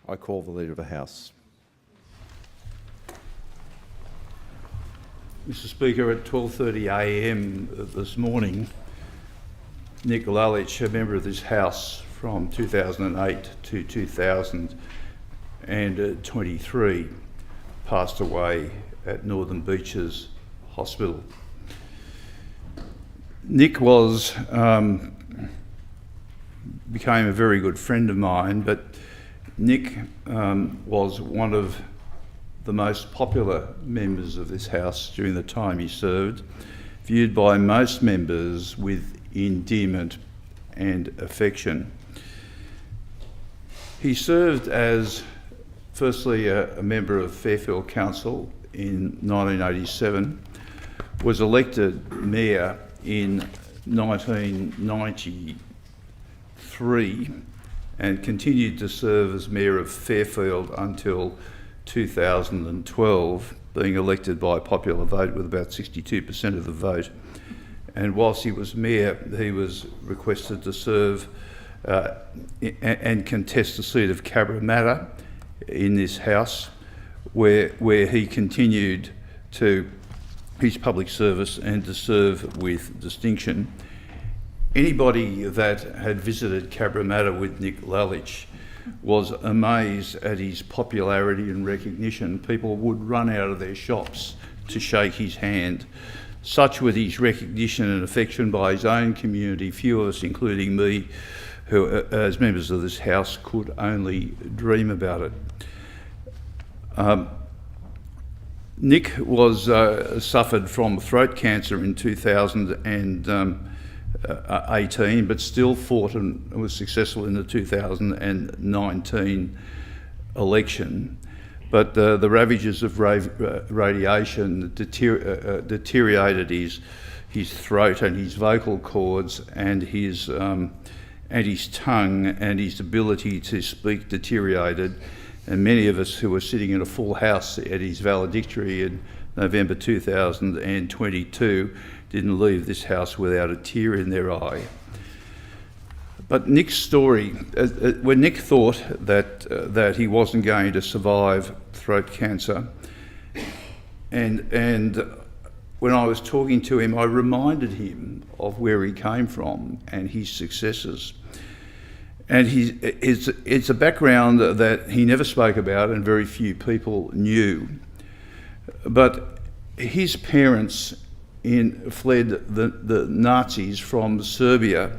I call the Leader of the House. Mr Speaker, at 12:30am this morning, Nick Lalich, a member of this House from 2008 to 2023, passed away at Northern Beaches Hospital. Nick became a very good friend of mine, but Nick was one of the most popular members of this House during the time he served, viewed by most members with endearment and affection. He served as, firstly, a member of Fairfield Council in 1987, was elected mayor in 1993 and continued to serve as mayor of Fairfield until 2012, being elected by popular vote with about 62% of the vote. And whilst he was mayor, he was requested to serve and contest the seat of Cabramatta in this House, where he continued to his public service and to serve with distinction. Anybody that had visited Cabramatta with Nick Lalich was amazed at his popularity and recognition. People would run out of their shops to shake his hand. Such was his recognition and affection by his own community, few of us, including me, who as members of this House could only dream about it. Nick suffered from throat cancer in 2018, but still fought and was successful in the 2019 election. But the ravages of radiation deteriorated his throat and his vocal cords, and his tongue and his ability to speak deteriorated. And many of us who were sitting in a full house at his valedictory in November 2022 didn't leave this house without a tear in their eye. But Nick's story, when Nick thought that he wasn't going to survive throat cancer, and when I was talking to him, I reminded him of where he came from and his successes. And it's a background that he never spoke about and very few people knew. But his parents fled the Nazis from Serbia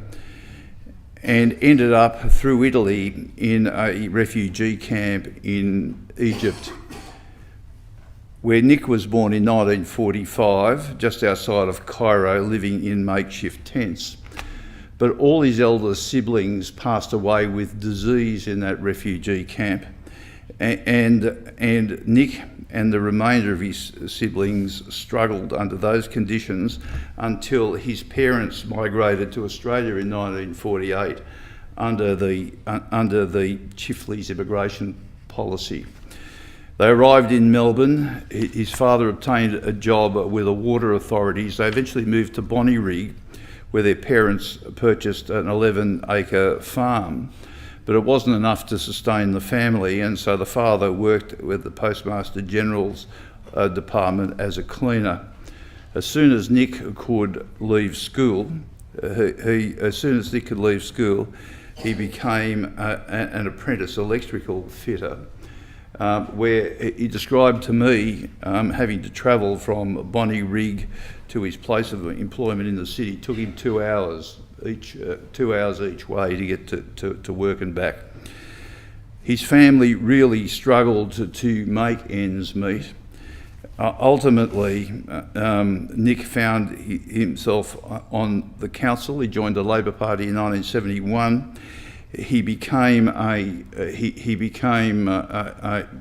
and ended up through Italy in a refugee camp in Egypt, where Nick was born in 1945, just outside of Cairo, living in makeshift tents. But all his elder siblings passed away with disease in that refugee camp. And Nick and the remainder of his siblings struggled under those conditions until his parents migrated to Australia in 1948 under the Chifley's immigration policy. They arrived in Melbourne. His father obtained a job with the water authorities. They eventually moved to Bonnyrigg, where their parents purchased an 11-acre farm. But it wasn't enough to sustain the family, and so the father worked with the Postmaster General's department as a cleaner. As soon as Nick could leave school, he became an apprentice electrical fitter, where he described to me having to travel from Bonnyrigg to his place of employment in the city. Took him 2 hours each way to get to work and back. His family really struggled to make ends meet. Ultimately, Nick found himself on the council. He joined the Labor Party in 1971. He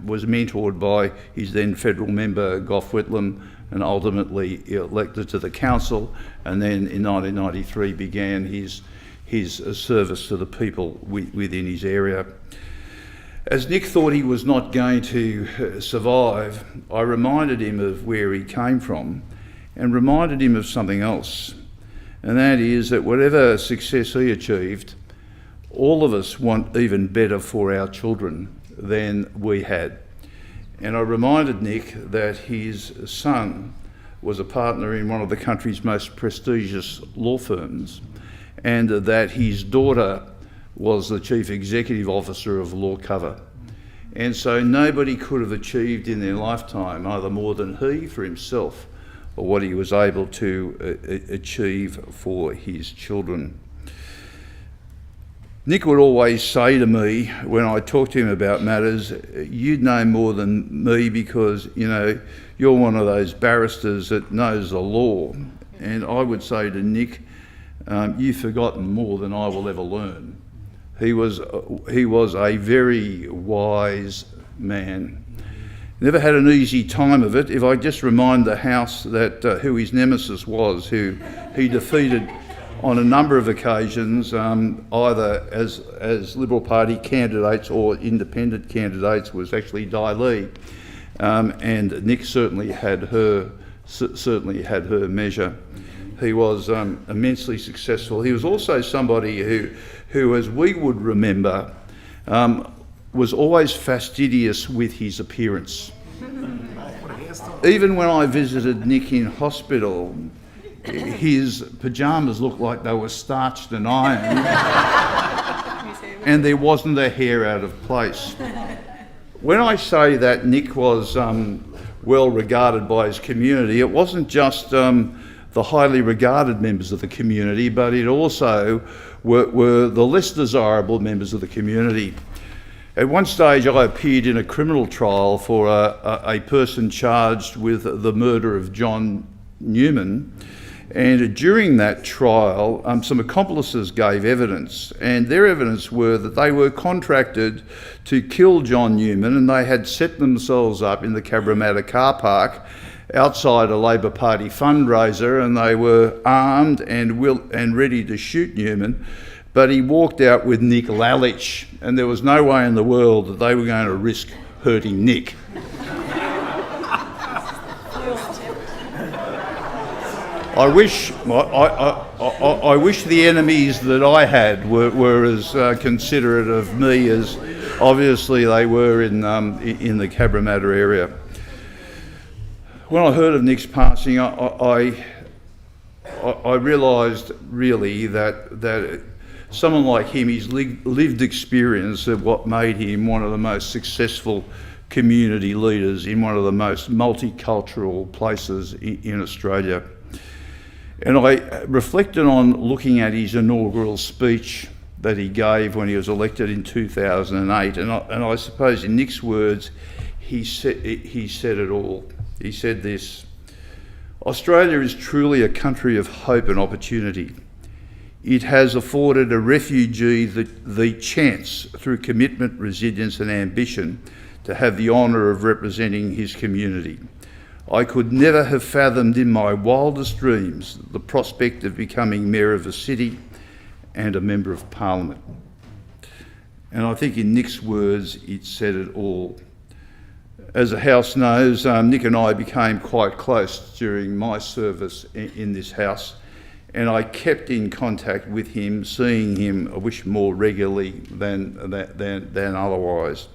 was mentored by his then federal member Gough Whitlam, and ultimately elected to the council, and then in 1993 began his service to the people within his area. As Nick thought he was not going to survive, I reminded him of where he came from and reminded him of something else, and that is that whatever success he achieved, all of us want even better for our children than we had. And I reminded Nick that his son was a partner in one of the country's most prestigious law firms, and that his daughter was the chief executive officer of Law Cover. And so nobody could have achieved in their lifetime either more than he for himself or what he was able to achieve for his children. Nick would always say to me when I talked to him about matters, "You'd know more than me because, you know, you're one of those barristers that knows the law." And I would say to Nick, "You've forgotten more than I will ever learn." He was a very wise man. Never had an easy time of it. If I just remind the House that who his nemesis was, who he defeated on a number of occasions, either as Liberal Party candidates or independent candidates, was actually Di Lee, and Nick certainly had her measure. He was immensely successful. He was also somebody who, as we would remember, was always fastidious with his appearance. Even when I visited Nick in hospital, his pyjamas looked like they were starched and ironed, and there wasn't a hair out of place. When I say that Nick was well regarded by his community, it wasn't just the highly regarded members of the community, but it also were the less desirable members of the community. At one stage I appeared in a criminal trial for a person charged with the murder of John Newman, and during that trial some accomplices gave evidence, and their evidence were that they were contracted to kill John Newman, and they had set themselves up in the Cabramatta car park outside a Labor Party fundraiser, and they were armed and ready to shoot Newman, but he walked out with Nick Lalich, and there was no way in the world that they were going to risk hurting Nick. I wish the enemies that I had were as considerate of me as obviously they were in the Cabramatta area. When I heard of Nick's passing, I realised really that someone like him, his lived experience of what made him one of the most successful community leaders in one of the most multicultural places in Australia. And I reflected on looking at his inaugural speech that he gave when he was elected in 2008, and I suppose in Nick's words, he said it all. He said this: "Australia is truly a country of hope and opportunity. It has afforded a refugee the chance, through commitment, resilience and ambition, to have the honour of representing his community. I could never have fathomed in my wildest dreams the prospect of becoming Mayor of a city and a Member of Parliament." And I think in Nick's words, it said it all. As the House knows, Nick and I became quite close during my service in this House, and I kept in contact with him, seeing him, I wish, more regularly than otherwise.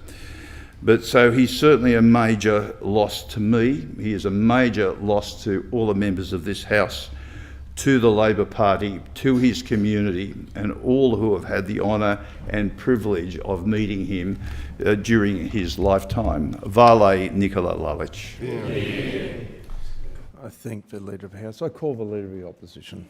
But so he's certainly a major loss to me. He is a major loss to all the members of this House, to the Labor Party, to his community, and all who have had the honour and privilege of meeting him during his lifetime. Vale, Nick Lalich. I thank the Leader of the House. I call the Leader of the Opposition.